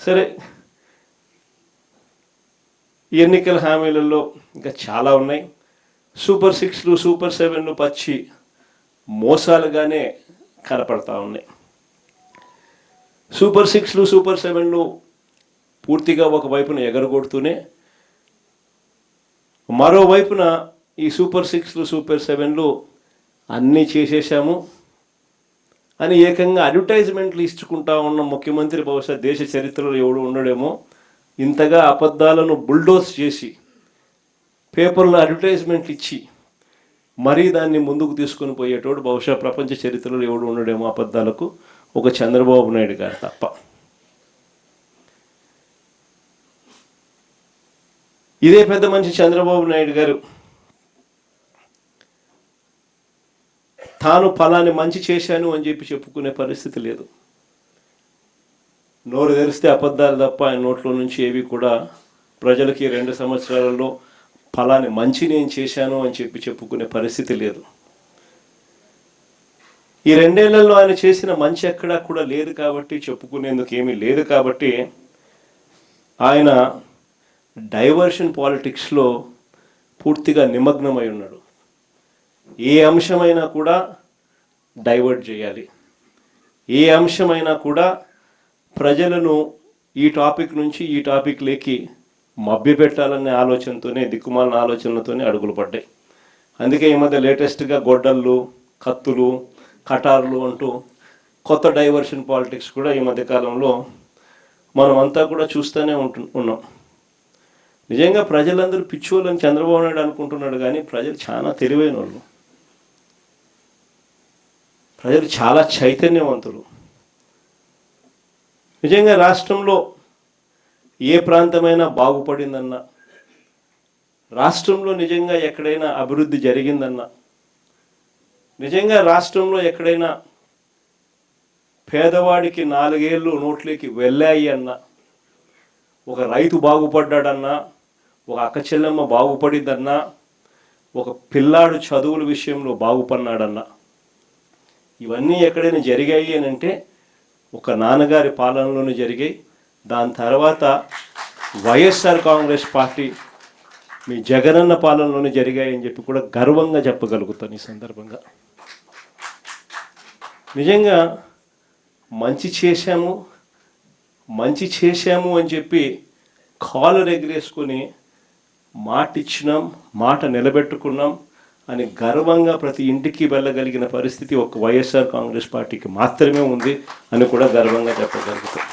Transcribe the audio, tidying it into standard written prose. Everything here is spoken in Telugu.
సరే, ఎన్నికల హామీలలో ఇంకా చాలా ఉన్నాయి. సూపర్ 6లు సూపర్ 7లు పచ్చి మోసాలుగానే కనపడతా ఉన్నాయి. సూపర్ 6లు సూపర్ 7లు పూర్తిగా ఒకవైపున ఎగరగొడుతూనే మరోవైపున ఈ సూపర్ 6లు సూపర్ 7లు అన్నీ చేసేసాము అని ఏకంగా అడ్వర్టైజ్మెంట్లు ఇచ్చుకుంటా ఉన్న ముఖ్యమంత్రి బహుశా దేశ చరిత్రలో ఎవడు ఉండడేమో. ఇంతగా అబద్ధాలను బుల్డోస్ చేసి పేపర్లో అడ్వర్టైజ్మెంట్లు ఇచ్చి మరీ దాన్ని ముందుకు తీసుకొని పోయేటోడు బహుశా ప్రపంచ చరిత్రలో ఎవడు ఉండడేమో అబద్ధాలకు, ఒక చంద్రబాబు నాయుడు గారు తప్ప. ఇదే పెద్ద మనిషి చంద్రబాబు నాయుడు గారు తాను ఫలాన్ని మంచి చేశాను అని చెప్పి చెప్పుకునే పరిస్థితి లేదు. నోరు తెరిస్తే అబద్ధాలు తప్ప ఆయన నోట్లో నుంచి ఏవి కూడా ప్రజలకి 2 సంవత్సరాలలో ఫలాన్ని మంచి నేను చేశాను అని చెప్పి చెప్పుకునే పరిస్థితి లేదు. ఈ 2 ఏళ్లలో ఆయన చేసిన మంచి ఎక్కడా కూడా లేదు కాబట్టి, చెప్పుకునేందుకు ఏమీ లేదు కాబట్టి ఆయన డైవర్షన్ పాలిటిక్స్లో పూర్తిగా నిమగ్నమై ఉన్నాడు. ఏ అంశమైనా కూడా డైవర్ట్ చేయాలి, ఏ అంశమైనా కూడా ప్రజలను ఈ టాపిక్ నుంచి ఈ టాపిక్లోకి మభ్యపెట్టాలనే ఆలోచనతోనే, దిక్కుమాలిన ఆలోచనలతోనే అడుగులు పడ్డాయి. అందుకే ఈ మధ్య లేటెస్ట్గా గొడ్డళ్ళు, కత్తులు, కటార్లు అంటూ కొత్త డైవర్షన్ పాలిటిక్స్ కూడా ఈ మధ్యకాలంలో మనం అంతా కూడా చూస్తూనే ఉన్నాం. నిజంగా ప్రజలందరూ పిచ్చోళ్ళని చంద్రబాబు నాయుడు అనుకుంటున్నాడు, కానీ ప్రజలు చాలా తెలివైన వాళ్ళు, ప్రజలు చాలా చైతన్యవంతులు. నిజంగా రాష్ట్రంలో ఏ ప్రాంతమైనా బాగుపడిందన్నా, రాష్ట్రంలో నిజంగా ఎక్కడైనా అభివృద్ధి జరిగిందన్నా, నిజంగా రాష్ట్రంలో ఎక్కడైనా పేదవాడికి 4 ఏళ్ళు నోట్లోకి వెళ్ళాయి అన్నా, ఒక రైతు బాగుపడ్డాడన్నా, ఒక అక్క చెల్లెమ్మ బాగుపడిందన్నా, ఒక పిల్లాడు చదువుల విషయంలో బాగుపడినాడన్నా, ఇవన్నీ ఎక్కడైనా జరిగాయి అని అంటే ఒక నాన్నగారి పాలనలోనే జరిగాయి. దాని తర్వాత వైఎస్ఆర్ కాంగ్రెస్ పార్టీ మీ జగనన్న పాలనలోనే జరిగాయని చెప్పి కూడా గర్వంగా చెప్పగలుగుతాను ఈ సందర్భంగా. నిజంగా మంచి చేశాము అని చెప్పి కాలర్ ఎగిరేసుకొని మాట ఇచ్చినాం, మాట నిలబెట్టుకున్నాం అని గర్వంగా ప్రతి ఇంటికి వెళ్ళగలిగిన పరిస్థితి ఒక వైఎస్ఆర్ కాంగ్రెస్ పార్టీకి మాత్రమే ఉంది అని కూడా గర్వంగా చెప్పగలుగుతాం.